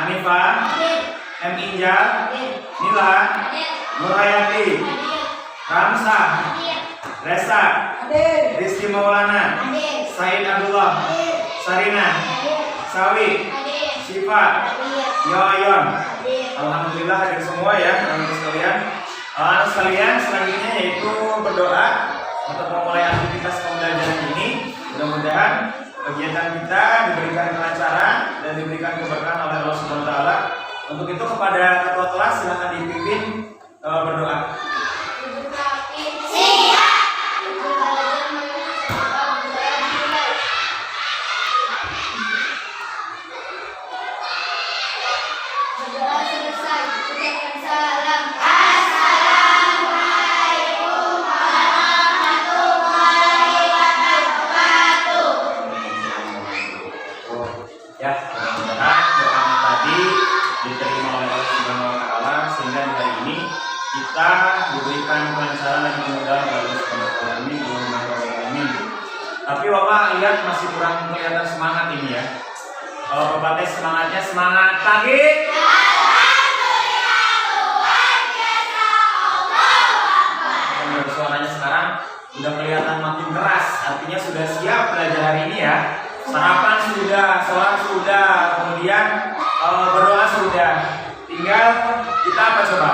Hanifah, M. Injal, Nila, Nurhayati, Ramsah, Resa, Rizky Maulana, Said Abdullah, Sarina, Sawi, Syifa, Yoayon. Alhamdulillah hadir semua ya teman-teman sekalian. Anak sekalian, selanjutnya yaitu berdoa untuk memulai aktivitas pembelajaran ini. Mudah-mudahan kegiatan kita diberikan kelancaran dan diberikan keberkahan oleh Allah Subhanahu wa taala. Untuk itu kepada ketua kelas silakan dipimpin berdoa. Ya, mudah-mudahan doa tadi diterima oleh Allah Subhanahu wa taala sehingga di hari ini kita diberikan kelancaran dan kemudahan oleh Allah Subhanahu wa taala. Amin. Tapi Bapak lihat masih kurang kelihatan semangat ini ya. Kalau Bapak teh semangatnya semangat pagi. Alhamdulillah. Suaranya sekarang udah kelihatan makin keras, artinya sudah siap belajar hari ini ya. Sarapan sudah, sholat sudah, kemudian berdoa sudah. Tinggal kita apa coba?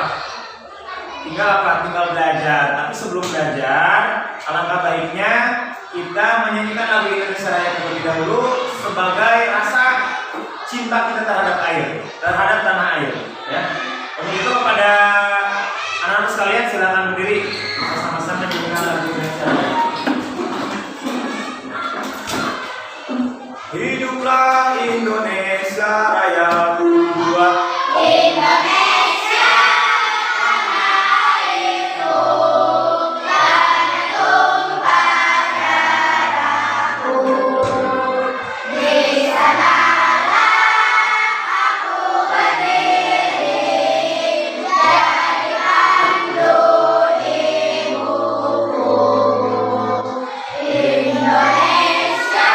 Tinggal apa? Tinggal belajar. Tapi sebelum belajar, alangkah baiknya kita menyanyikan lagu Indonesia Raya terlebih dahulu sebagai rasa cinta kita terhadap air, terhadap tanah air. Ya. Untuk itu kepada anak-anak sekalian silakan berdiri sama-sama menyanyikan lagu Indonesia Raya. Hiduplah Indonesia Raya berdua. Indonesia tanah airku, tanah tumpah darahku. Di sanalah aku berdiri, jadi pandu ibuku. Indonesia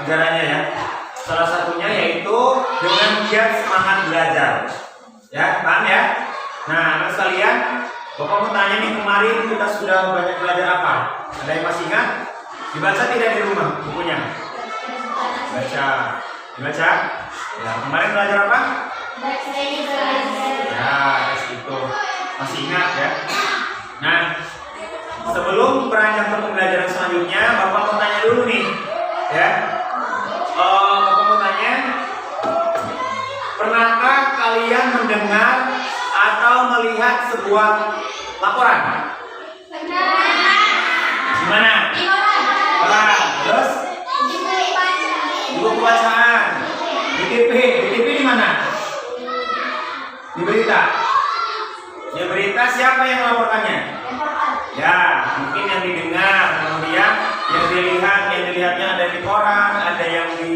negaranya ya. Salah satunya yaitu dengan giat semangat belajar. Ya, paham ya? Nah, anak sekalian, Bapak mau tanya nih, kemarin kita sudah banyak belajar apa? Ada yang masih ingat? Dibaca tidak di rumah bukunya? Baca. Dibaca? Ya, kemarin belajar apa? Ya, itu. Masih ingat ya? Nah, sebelum beranjak ke pembelajaran selanjutnya, Bapak mau tanya dulu nih, ya. Bapak mau tanya, pernahkah kalian mendengar atau melihat sebuah laporan? Pernah. Gimana? Di koran. Koran. Terus? Di mungkin yang didengar, kemudian yang dilihatnya ada di koran, ada yang di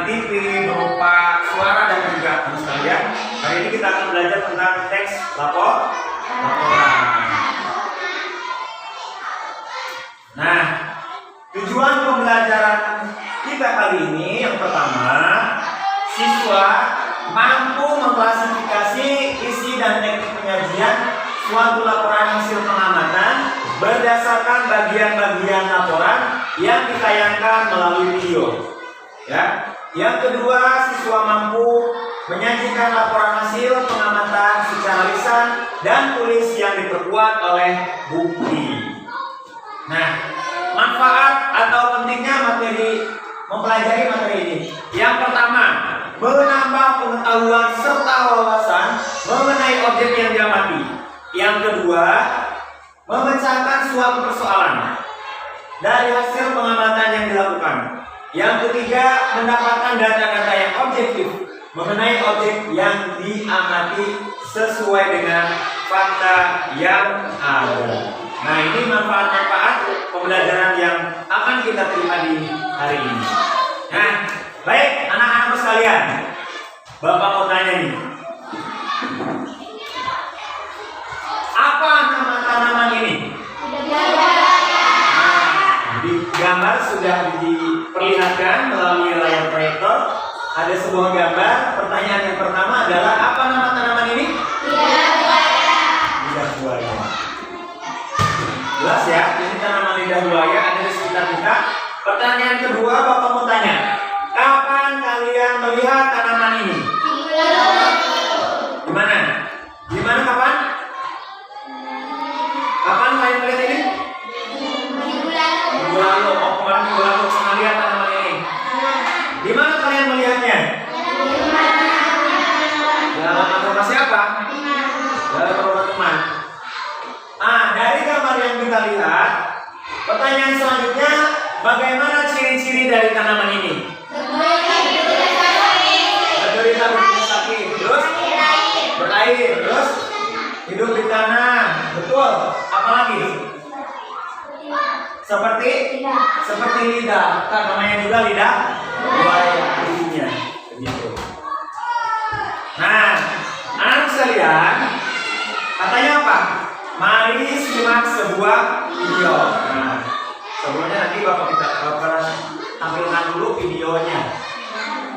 di TV berupa suara dan juga teman sekalian. Hari ini kita akan belajar tentang teks laporan. Nah, tujuan pembelajaran kita kali ini yang pertama, siswa mampu mengklasifikasi isi dan teknik penyajian suatu laporan hasil pengamatan berdasarkan bagian-bagian laporan yang ditayangkan melalui video. Ya. Yang kedua, siswa mampu menyajikan laporan hasil pengamatan secara lisan dan tulis yang diperkuat oleh bukti. Nah, manfaat atau pentingnya mempelajari materi ini. Yang pertama, menambah pengetahuan serta wawasan mengenai objek yang diamati. Yang kedua, memecahkan suatu persoalan dari hasil pengamatan yang dilakukan. Yang ketiga, mendapatkan data-data yang objektif mengenai objek yang diamati sesuai dengan fakta yang ada. Nah, ini manfaat-manfaat pembelajaran yang akan kita terima di hari ini. Nah, baik anak-anak sekalian, Bapak mau tanya nih, apa nama tanaman ini? Di gambar sudah diperlihatkan melalui layar proyektor. Ada sebuah gambar. Pertanyaan yang pertama adalah apa nama tanaman ini? Lidah buaya. Jelas ya, ini tanaman lidah buaya ada di sekitar kita. Pertanyaan kedua, Bapak mau tanya, kapan kalian melihat tanaman ini? Gimana? Gimana kapan? Kapan kalian melihat ini? Minggu lalu. Oh, kemarin minggu lalu pernah lihat tanaman ini. Di mana kalian melihatnya? Dalam rumah siapa? Dalam rumah teman. Dari gambar yang kita lihat, pertanyaan selanjutnya, bagaimana ciri-ciri dari tanaman ini? Menderita begitu sakit, terus berair, terus hidup di tanah, betul. Apalagi? Seperti lidah, kan namanya juga lidah buaya ininya, begitu. Nah, anak sekalian, katanya apa? Mari simak sebuah video. Nah, sebelumnya nanti Bapak tampilkan dulu videonya.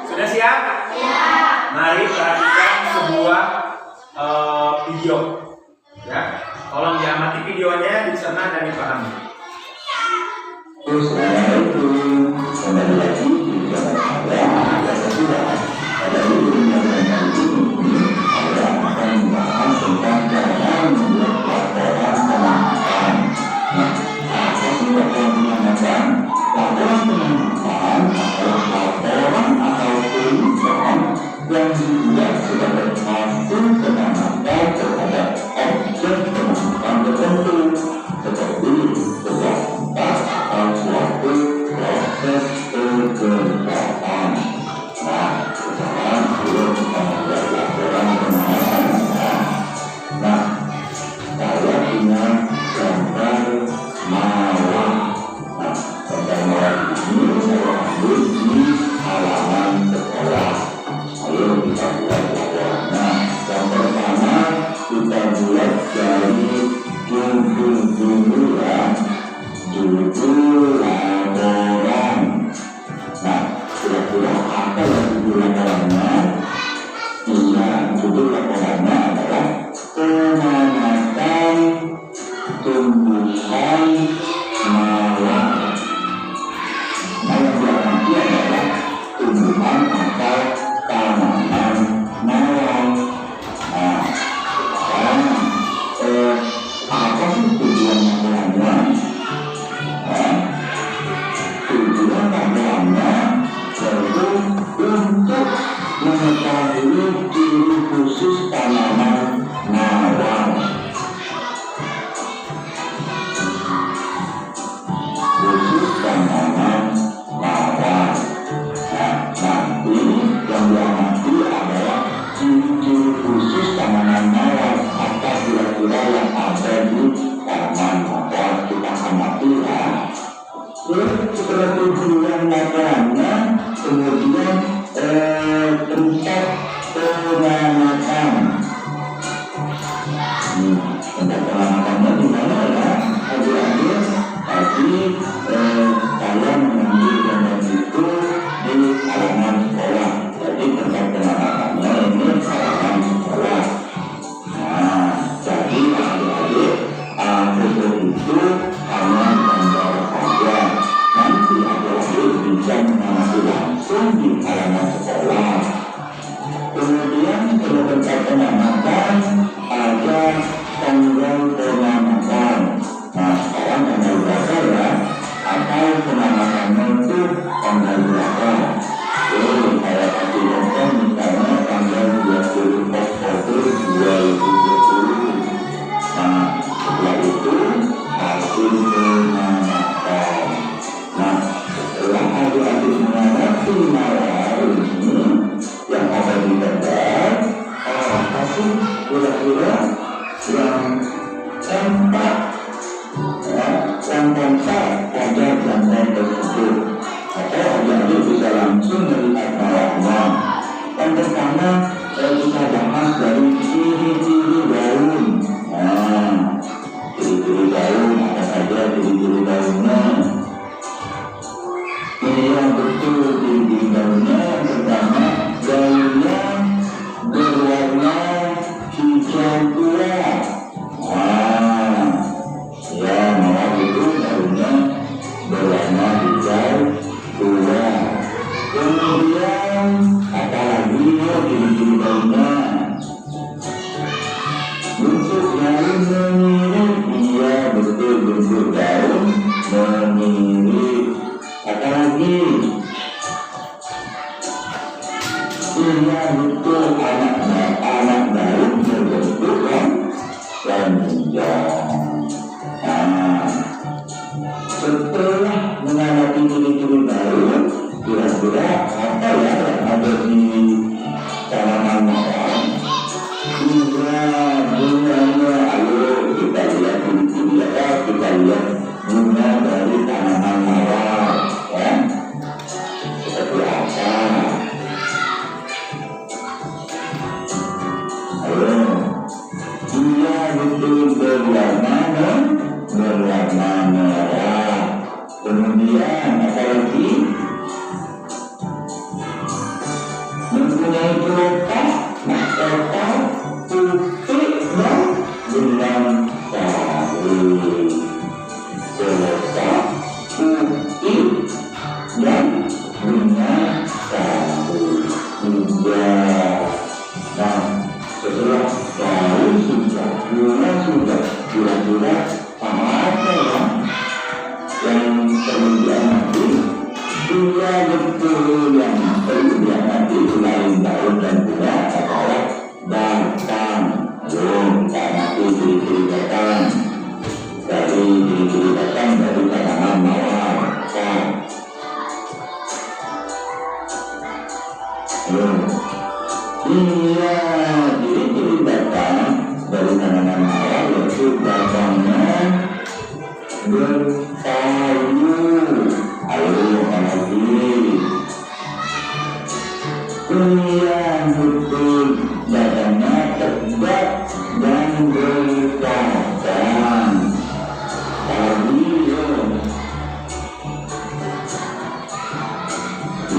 Sudah siap? Siap. Mari perhatikan sebuah video. Ya, tolong diamati videonya, dicerna dan dipahami. Assalamualaikum. Kembali lagi di video ada sesudah pada video yang nanti ini saya akan membahas tentang cara membuat laporan pengamatan. Nah, apa sih laporan pengamatan? Laporan pengamatan adalah laporan atau tulisan yang dibuat sebagai hasil pengamatan terhadap objek pengamatan tertentu seperti sebuah atau suatu proses pekerjaan. Nah, sekarang belum kita membuat laporan pengamatan. Nah, saya punya gambar malam. Nah, gambar malam ini saya ambil di halaman sekolah. Ayo kita buat laporannya. Yang pertama kita buat dari dulu ya. Judul laporan. Nah, kira-kira apa yang judul laporannya? Iya, judul laporannya adalah pengamatan tumbuhan malam. Nah, yang diamati adalah tumbuhan atau tanaman malam. Nah, sekarang apa sih tujuan laporannya? Tujuan laporannya yaitu untuk mengetahui ciri khusus tanaman malam. setelah tujuan makannya, kemudian tempat pengamatan. Tempat pengamatannya di mana ya? Adik-adik tadi saya mengambil gambar itu di halaman sekolah. Jadi tempat pengamatannya ini halaman sekolah. Nah, jadi adik-adik foto itu hanya gambar saja. Nanti adik-adik bisa mengamati langsung di halaman sekolah. Kemudian pada tempat pengamatan ada tanggal pengamatan. Nah, sekarang tanggal berapa ya? Atau pengamatannya itu tanggal berapa? Saya kasih contoh misalnya tanggal 24 Oktober 2020. Nah, setelah itu hasil pengamatan. Nah, setelah adik-adik mengamati malam ini yang ada di gambar, apa sih kira-kira yang tampak pada gambar tersebut? Atau adik-adik bisa langsung melihat malahnya. Yang pertama, kita bahas dari ciri-ciri daun. Nah, ciri-ciri daun, apa saja ciri-ciri daunnya? Ini yang betul ciri-ciri daunnya. Yang pertama, daunnya berwarna hijau tua. Nah, ya malah itu daunnya berwarna hijau tua. Kemudian apalagi ciri-ciri daunnya? Bentuk daun menirip, iya betul bentuk daun menirip. Apalagi? Iya betul anak daun berbentuk panjang. Nah, setelah mengamati ciri-ciri daun, kira-kira apa ya yang ada di tanaman mawar? Bunganya, ayo kita lihat ciri-ciri apa? Kita lihat bunga dari tanaman mawar, ya. Seperti apa? Ayo, dia betul berwarna merah. Kemudian apa lagi? Mempunyai kelopak, mahkota putih dan benang sari. Kelopak putih dan benang sari. Nah, setelah daun sudah, bunga sudah, kira-kira apa ya yang kemudian nanti? Dia betul yang kemudian nanti selain daun dan bunga adalah batang. Kita nanti ciri-ciri batang dari tanaman mawar. Iya, ciri-ciri batang dari tanaman mawar yaitu batangnya berkayu. Ayo lagi. Kemudian betul batangnya tegak dan berkakang.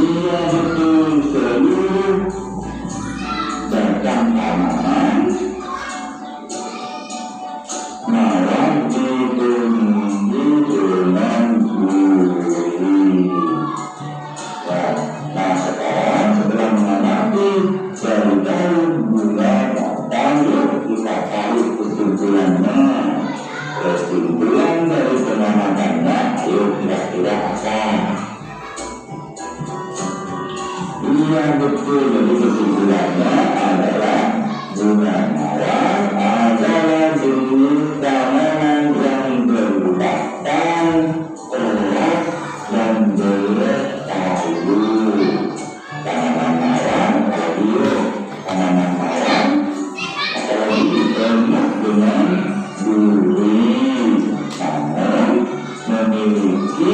Iya betul, seluruh batang tanaman mawar dipenuhi dengan duri. Nah, sekarang setelah mengamati dari daun, bunga, batang, kita tahu kesimpulannya. Kesimpulan dari pengamatannya, ayo kira-kira apa? Iya betul, jadi kesimpulannya adalah bunga mawar adalah jenis tanaman yang berbatang erat dan berkayu. Tanaman mawar, tanaman mawar apalagi penuh dengan duri, namun memiliki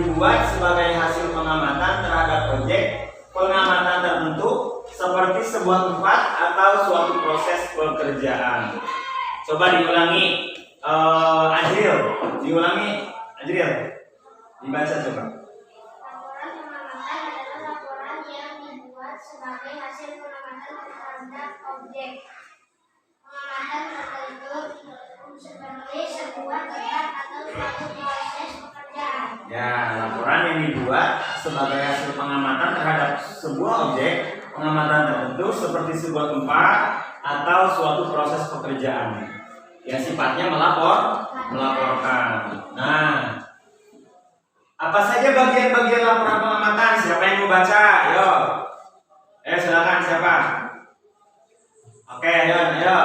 dibuat sebagai hasil pengamatan terhadap objek pengamatan tertentu seperti sebuah tempat atau suatu proses pekerjaan. Coba diulangi, Ajril, dibaca coba. Laporan pengamatan adalah laporan yang dibuat sebagai hasil pengamatan terhadap objek pengamatan tertentu seperti sebuah tempat atau suatu proses pekerjaan. Ya, laporan yang dibuat sebagai hasil pengamatan terhadap sebuah objek pengamatan tertentu seperti sebuah tempat atau suatu proses pekerjaan. Ya, sifatnya melaporkan. Nah, apa saja bagian-bagian laporan pengamatan? Siapa yang mau baca? Ayo. Silakan siapa? Oke, ayo.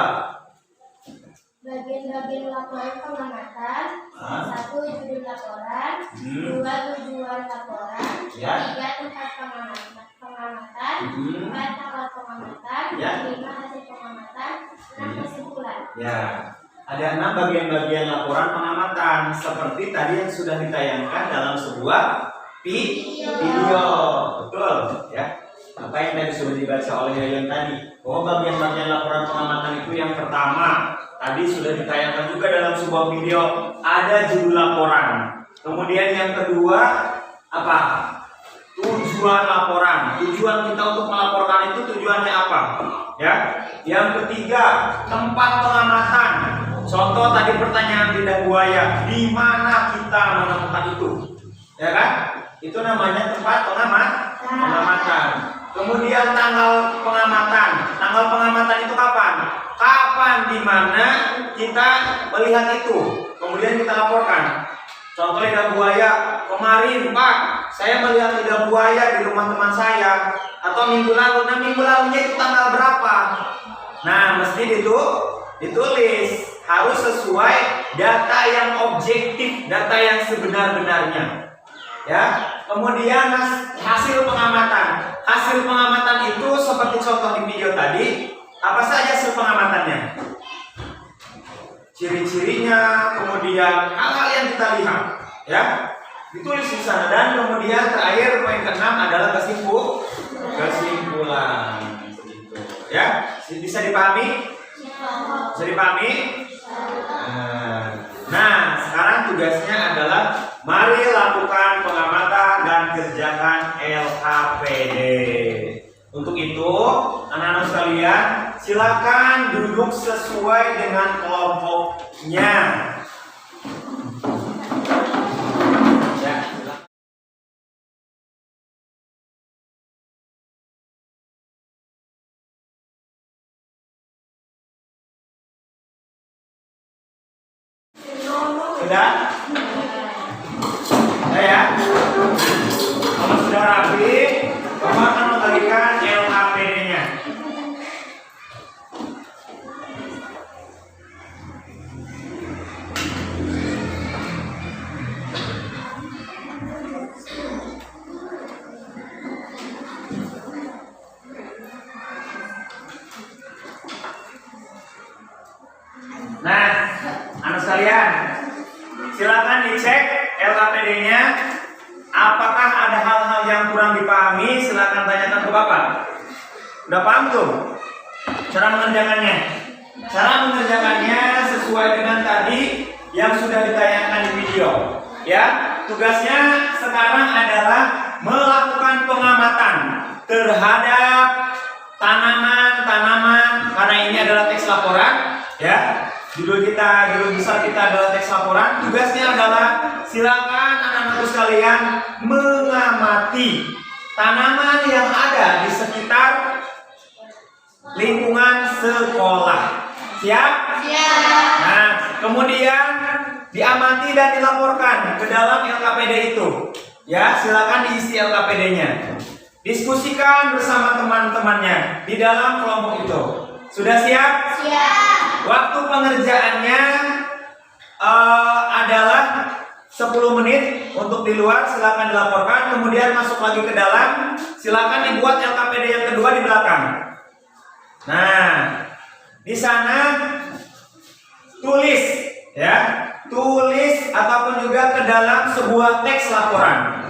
Bagian-bagian laporan pengamatan: 1. Judul laporan, 2. Tujuan laporan, Ya. 3. Tempat pengamatan, 4. Tanggal pengamatan, Ya. 5. Hasil pengamatan, 6. Kesimpulan. Ya, ada 6 bagian-bagian laporan pengamatan seperti tadi yang sudah ditayangkan dalam sebuah video. Betul, ya. Apa yang tadi sudah dibaca oleh Yayan tadi? Bahwa bagian-bagian laporan pengamatan itu yang pertama tadi sudah ditayangkan juga dalam sebuah video, ada judul laporan. Kemudian yang kedua apa? Tujuan laporan. Tujuan kita untuk melaporkan itu tujuannya apa? Ya. Yang ketiga, tempat pengamatan. Contoh tadi pertanyaan lidah buaya, di mana kita menemukan itu? Ya kan? Itu namanya tempat pengamatan. Kemudian tanggal pengamatan. Tanggal pengamatan itu kapan? Kapan di mana kita melihat itu? Kemudian kita laporkan. Contoh lidah buaya, kemarin Pak, saya melihat lidah buaya di rumah teman saya. Atau minggu lalu. Nah, minggu lalunya itu tanggal berapa? Nah, mesti ditulis. Harus sesuai data yang objektif, data yang sebenar-benarnya. Ya. Kemudian hasil pengamatan. Hasil pengamatan itu seperti contoh di video tadi. Apa saja hasil pengamatannya? Ciri-cirinya, kemudian hal-hal yang kita lihat, ya, ditulis di sana. Dan kemudian terakhir poin ke-6 adalah kesimpulan. Ya, bisa dipahami? Bisa dipahami? Nah, sekarang tugasnya adalah mari lakukan pengamatan dan kerjakan LKPD. Untuk itu, anak-anak sekalian, silakan duduk sesuai dengan kelompoknya. Ya, silakan. Sudah? Sudah ya? Kalau sudah rapi, kamu akan memberikan LKPD-nya. Nah, anak sekalian, silakan dicek LKPD-nya. Apakah ada hal-hal yang kurang dipahami? Silakan tanyakan ke Bapak. Udah paham tuh cara mengerjakannya? Cara mengerjakannya sesuai dengan tadi yang sudah ditayangkan di video. Ya, tugasnya sekarang adalah melakukan pengamatan terhadap tanaman-tanaman, karena ini adalah teks laporan. Ya, judul besar kita adalah teks laporan. Tugasnya adalah silakan anak-anak sekalian mengamati tanaman yang ada di sekitar lingkungan sekolah. Siap? Siap. Nah, kemudian diamati dan dilaporkan ke dalam LKPD itu. Ya, silakan diisi LKPD-nya. Diskusikan bersama teman-temannya di dalam kelompok itu. Sudah siap? Siap. Waktu pengerjaannya adalah 10 menit untuk di luar, silakan dilaporkan, kemudian masuk lagi ke dalam, silakan dibuat LKPD yang kedua di belakang. Nah, di sana tulis, ya, tulis ataupun juga ke dalam sebuah teks laporan.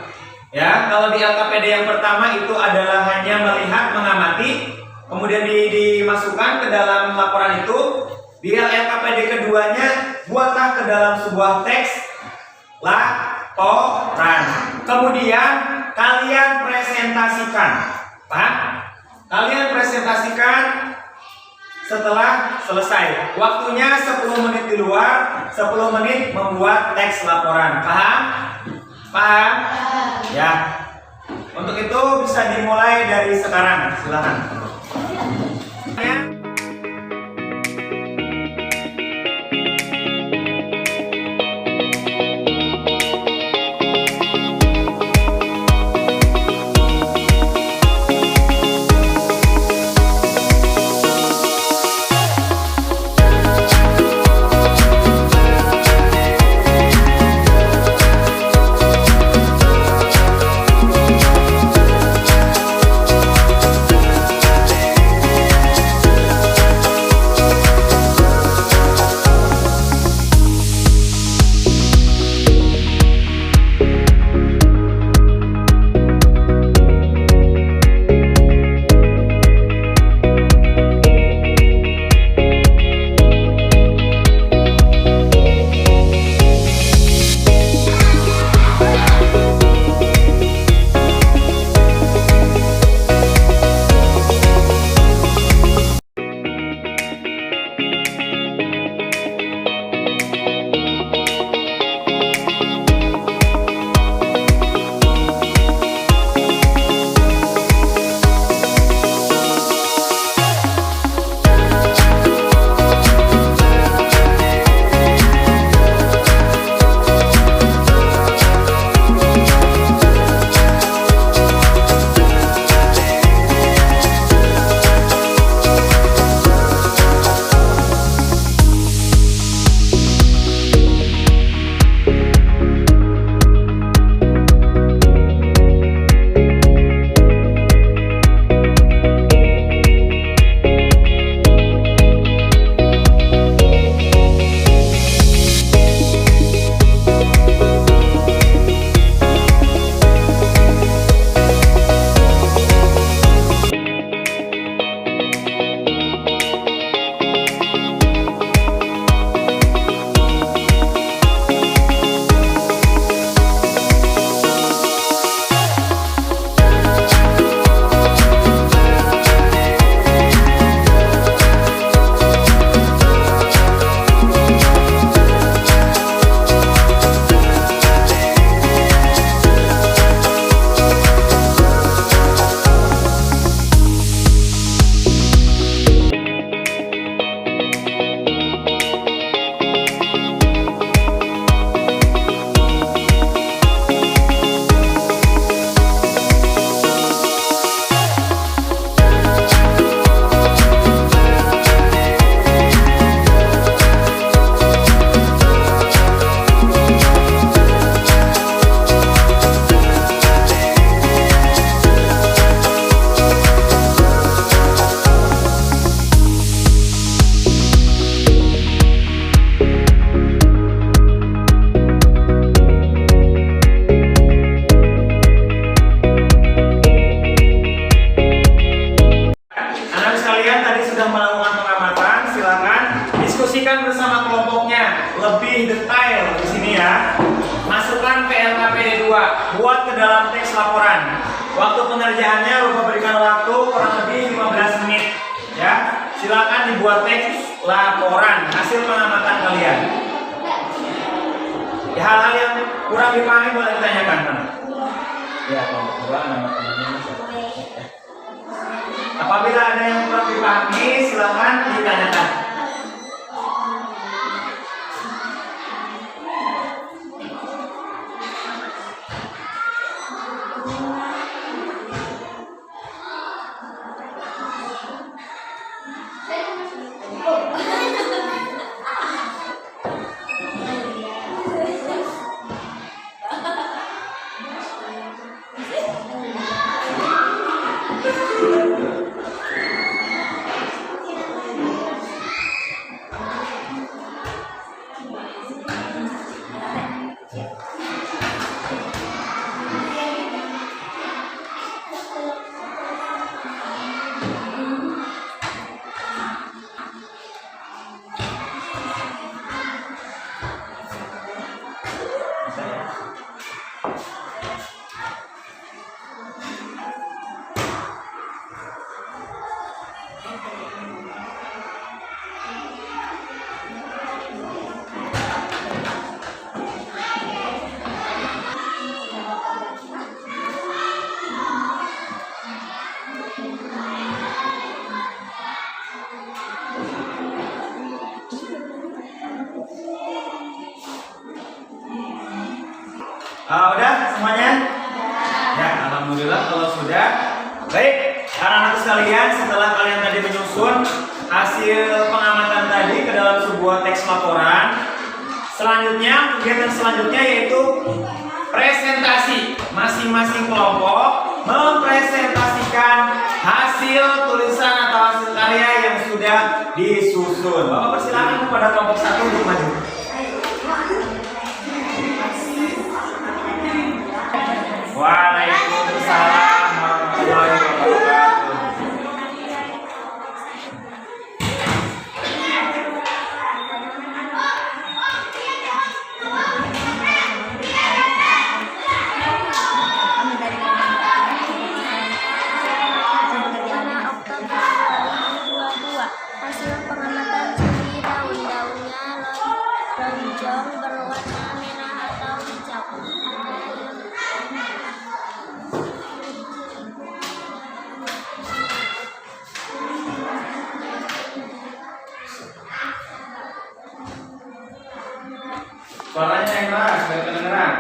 Ya, kalau di LKPD yang pertama itu adalah hanya melihat, mengamati, kemudian dimasukkan ke dalam laporan itu. Di LKPD keduanya, buatlah ke dalam sebuah teks laporan. Kemudian kalian presentasikan. Paham? Kalian presentasikan setelah selesai. Waktunya 10 menit di luar, 10 menit membuat teks laporan. Paham? Paham? Ya. Untuk itu bisa dimulai dari sekarang. Silakan. Ya. lebih detail di sini ya. Masukkan ke LKPD 2, buat ke dalam teks laporan. Waktu pengerjaannya lupa berikan waktu kurang lebih 15 menit ya. Silakan dibuat teks laporan hasil pengamatan kalian. Ya, hal-hal yang kurang dipahami boleh ditanyakan. Ya, kalau nama temannya siapa? Apabila ada yang kurang dipahami, silakan ditanyakan. Udah semuanya? Ya, alhamdulillah kalau sudah. Baik, anak-anak sekalian, setelah kalian tadi menyusun hasil pengamatan tadi ke dalam sebuah teks laporan, selanjutnya kegiatan selanjutnya yaitu presentasi. Masing-masing kelompok mempresentasikan hasil tulisan atau hasil karya yang sudah disusun. Bapak persilakan kepada kelompok 1 untuk maju. Waalaikumsalam warahmatullahi wabarakatuh. Oktober 2022, hasil pengamatan ciri daun-daunnya lonjong berwarna merah atau hijau. Suaranya yang keras, biar kedengeran.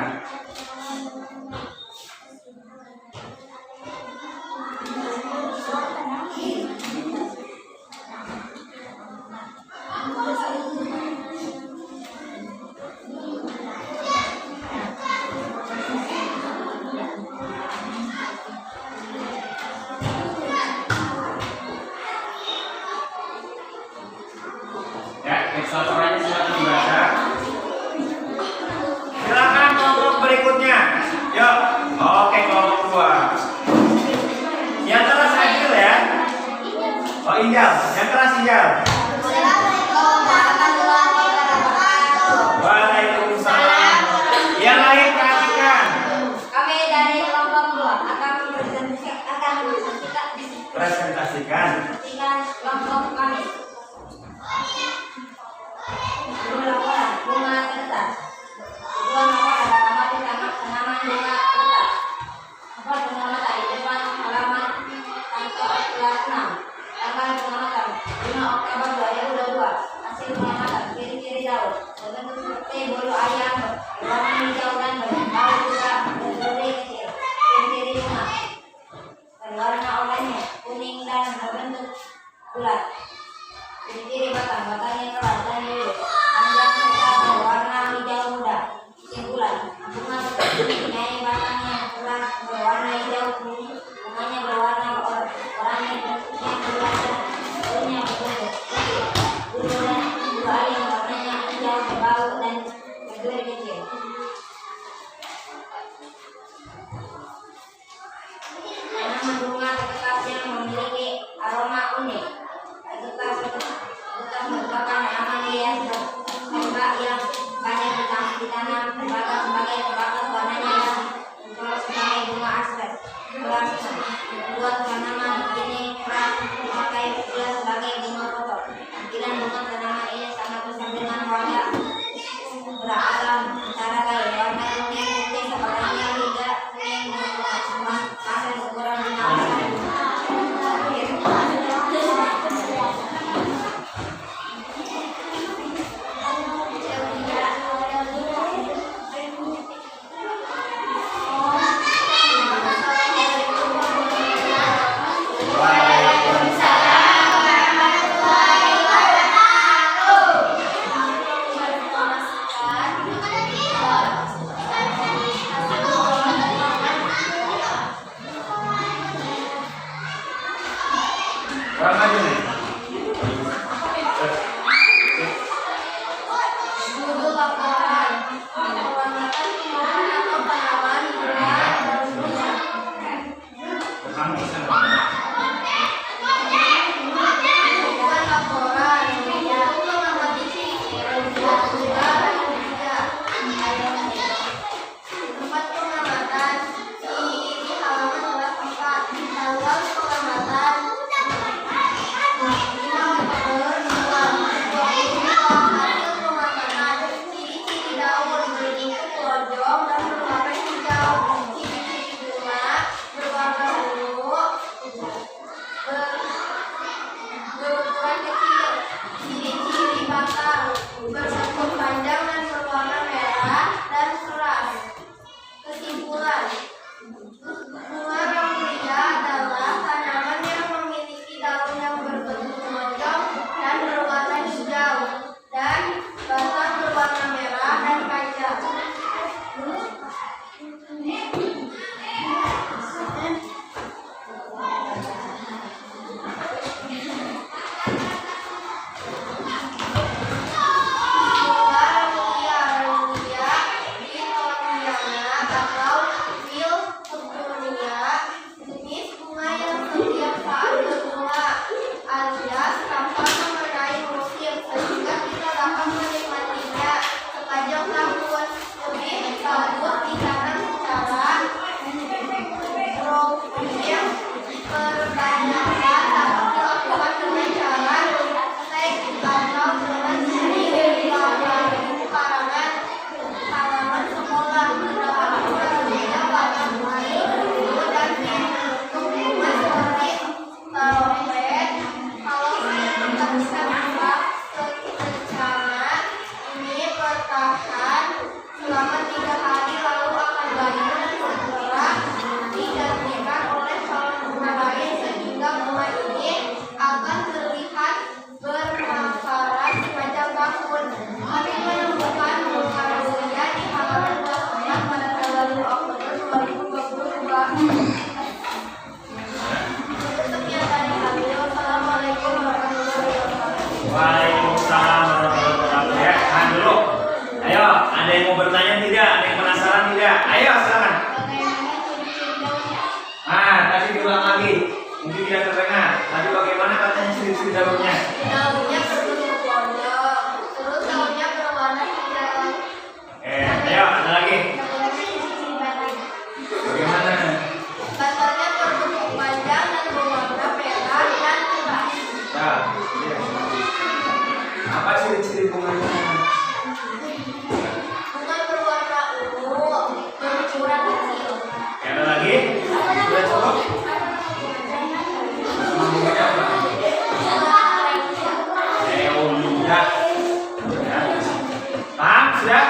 Ya, teks laporannya silakan dibaca. Silakan kelompok berikutnya. Yuk. Oke, kelompok 2. Yang keras Agil ya. Oh, Injal. Yang keras Injal. Waalaikumsalam. Yang lain perhatikan. Kami dari kelompok 2 akan Presentasikan. kelompok kami. Laporan bunga kertas. Tujuan laporan mengamati tanaman bunga kertas. Tempat pengamatan di depan halaman kantor kelas 6. Tanggal pengamatan 5 Oktober 2022. Hasil pengamatan ciri-ciri daun berbentuk seperti bulu ayam, berwarna hijau dan berbau juga berduri kecil. Ciri-ciri bunga berwarna oranye, kuning dan berbentuk bulat. Ciri-ciri batangnya keras dan lurus, panjang serta berwarna hijau muda. Kesimpulan, bunga mempunyai batangnya keras berwarna hijau kuning, bunganya berwarna oranye, bentuknya bulat dan daunnya berbentuk kecil. Bulu ayam warnanya hijau berbau dan berduri kecil. Tanaman bunga kertas yang memiliki aroma unik. Kertas merupakan tanaman hias bertembak yang banyak ditanam terbakar sebagai tembakau warnanya dan sebagai bunga asli. Membuat tanaman ini kerap dipakai pula sebagai bunga kotor. Tampilan bunga tanaman ini sangat besar dengan warna beralam antara lain warna kuning putih sebaliknya hingga kuning dengan hasil ukuran bunga besar. selama 3 hari lalu akan berakhir setelah digantikan oleh calon bunga lain sehingga bunga ini akan terlihat bermekaran sepanjang tahun. Kami menemukan bunga roselia di halaman belakang pada tanggal 2 Oktober 2022. Sekian dari kami. Wassalamualaikum warahmatullahi wabarakatuh. Waalaikumsalam warahmatullahi wabarakatuh. Ya, tahan dulu. Ayo, ada yang mau bertanya tidak? Ada yang penasaran tidak? Ayo, silakan. Tadi diulang lagi. Mungkin tidak terdengar. Tadi bagaimana katanya ciri-ciri daunnya? Daunnya berbentuk lonjong, terus daunnya berwarna hijau. Ayo, ada lagi. Bagaimana? Batangnya berbentuk panjang dan berwarna merah dan keras. Ya, iya. Apa ciri-ciri bunganya? Bunga berwarna ungu, berukuran kecil. Ada lagi? Sudah cukup? Nama bunganya apa? Udah. Ya. Paham? Sudah?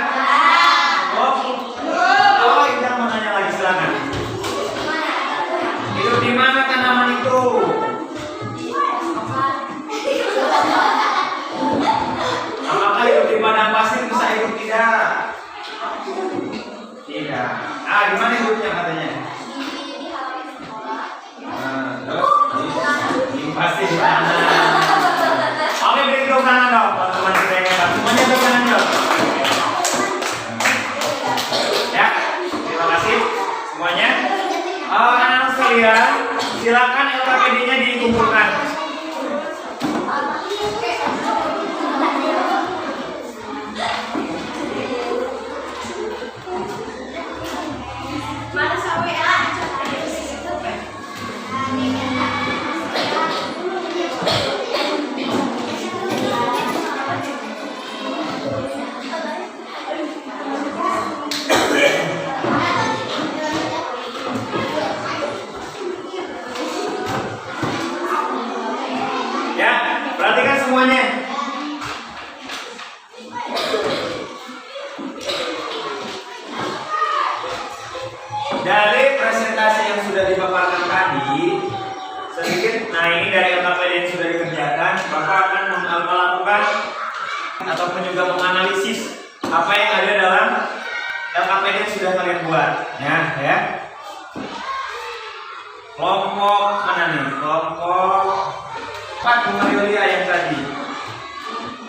Oh, Indah mau nanya lagi, silakan. Hidup di mana tanaman itu? Apakah hidup di padang pasir bisa hidup tidak? Tidak. Di mana hidupnya katanya? Pasti di tanah. Oke, beri tepuk tangan dong, teman-teman kita yang hebat. Semuanya tepuk tangan dong. Ya, terima kasih semuanya. Anak-anak sekalian, silakan LKPD-nya dikumpulkan. Mana sawe Ya, perhatikan semuanya. Dari presentasi yang sudah dipaparkan tadi, sedikit, nah ini dari LKPD yang sudah dikerjakan, Bapak akan melakukan ataupun juga menganalisis apa yang ada dalam LKPD yang sudah kalian buat. Ya. Kelompok mana nih? Kelompok 4 bunga Yulia yang tadi.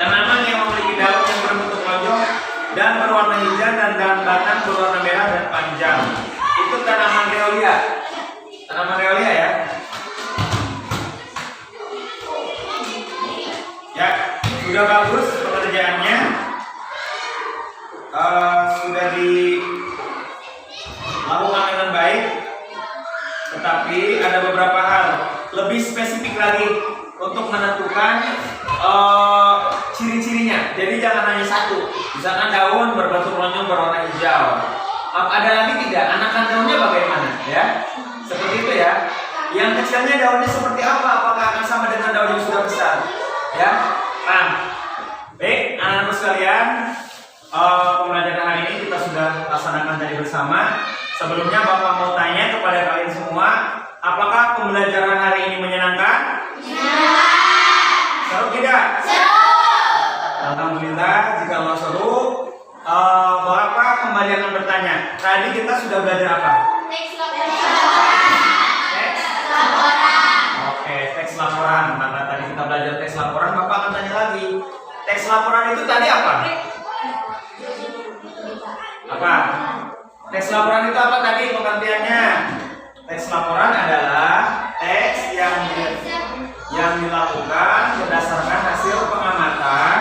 Tanaman yang memiliki daun yang berbentuk lonjong dan berwarna hijau dan batang berwarna merah dan panjang. Itu tanaman Reolia. Tanaman Reolia ya. Ya, sudah bagus pekerjaannya. Sudah dilakukan dengan baik. Tetapi ada beberapa hal lebih spesifik lagi untuk menentukan ciri-cirinya. Jadi jangan hanya satu. Misalkan daun berbentuk lonjong berwarna hijau. Ada lagi tidak? Anakan daunnya bagaimana? Ya, seperti itu ya. Yang kecilnya daunnya seperti apa? Apakah akan sama dengan daun yang sudah besar? Ya, paham? Baik, anak-anak sekalian, pembelajaran hari ini kita sudah laksanakan tadi bersama. Sebelumnya Bapak mau tanya kepada kalian semua, apakah pembelajaran hari ini menyenangkan? Seru tidak? Alhamdulillah, jika Allah seru, Bapak kembali akan bertanya. Tadi kita sudah belajar apa? Teks laporan. Oke, teks laporan. Karena tadi kita belajar teks laporan, Bapak akan tanya lagi. Teks laporan itu tadi apa? Apa? Teks laporan itu apa tadi pengertiannya? Teks laporan adalah teks yang dilakukan berdasarkan hasil pengamatan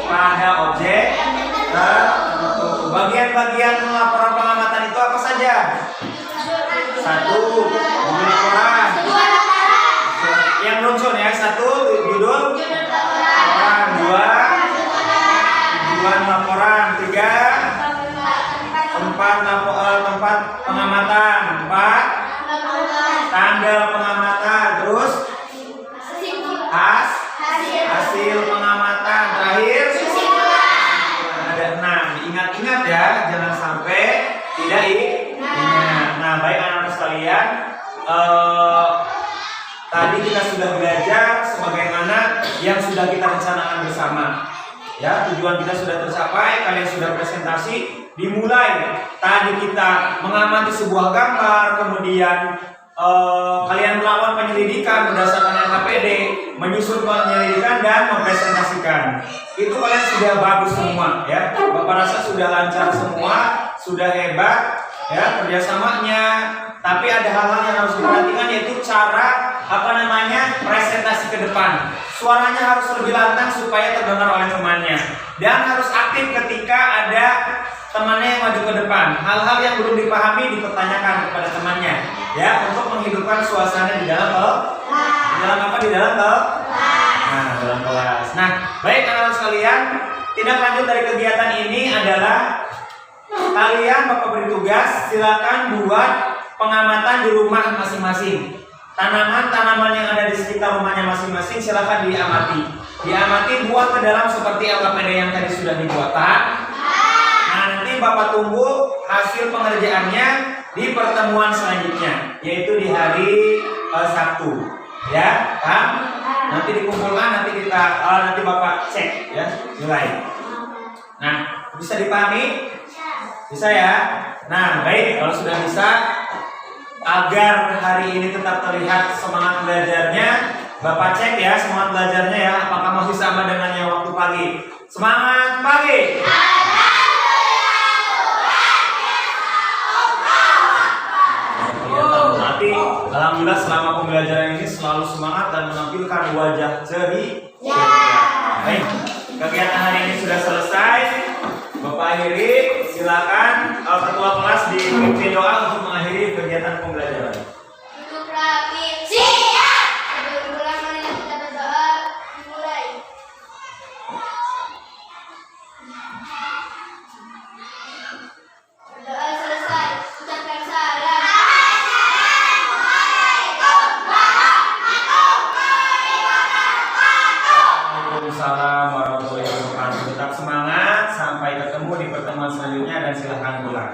pada objek tertentu. Bagian-bagian laporan pengamatan itu apa saja? 1, Satu, judul laporan. Yang runcun ya, satu judul laporan, dua tujuan laporan, tiga tempat pengamatan, empat tanggal pengamatan, terus hasil pengamatan, terakhir ada 6. Ingat-ingat ya, jangan sampai tidak ingat. Nah, baik anak-anak sekalian, tadi kita sudah belajar sebagaimana yang sudah kita rencanakan bersama. Ya, tujuan kita sudah tercapai, kalian sudah presentasi. Dimulai tadi kita mengamati sebuah gambar, kemudian kalian melakukan penyelidikan berdasarkan LKPD, menyusun penyelidikan dan mempresentasikan. Itu kalian sudah bagus semua ya. Bapak rasa sudah lancar semua, sudah hebat ya kerjasamanya. Tapi ada hal-hal yang harus diperhatikan, yaitu cara presentasi ke depan. Suaranya harus lebih lantang supaya terdengar oleh temannya, dan harus aktif ketika ada temannya yang maju ke depan. Hal-hal yang belum dipahami dipertanyakan kepada temannya ya, untuk menghidupkan suasana di dalam kelas. Nah, baik anak-anak sekalian, tindak lanjut dari kegiatan ini adalah kalian Bapak beri tugas, silakan buat pengamatan di rumah masing-masing. Tanaman-tanaman yang ada di sekitar rumahnya masing-masing silakan diamati, buat ke dalam seperti LKPD yang tadi sudah dibuatkan. Nah, nanti Bapak tunggu hasil pengerjaannya di pertemuan selanjutnya, yaitu di hari Sabtu. Ya, kan? Nanti dikumpulkan, nanti Bapak cek ya nilai. Nah, bisa dipahami? Bisa ya? Nah, baik, kalau sudah bisa, agar hari ini tetap terlihat semangat belajarnya, Bapak cek ya semangat belajarnya ya, apakah masih sama dengan yang waktu pagi. Semangat pagi. Nanti alhamdulillah selama pembelajaran ini selalu semangat dan menampilkan wajah ceria. Baik, kegiatan hari ini sudah selesai. Bapak akhiri, silakan ketua kelas dipimpin doa untuk mengakhiri kegiatan pembelajaran. Untuk rapi siap. Sebelum pulang mari kita berdoa. Dimulai. Berdoa selesai. Ucapkan salam. Waalaikumsalam warahmatullahi wabarakatuh. Tetap semangat, sampai ketemu di pertemuan selanjutnya dan silahkan pulang.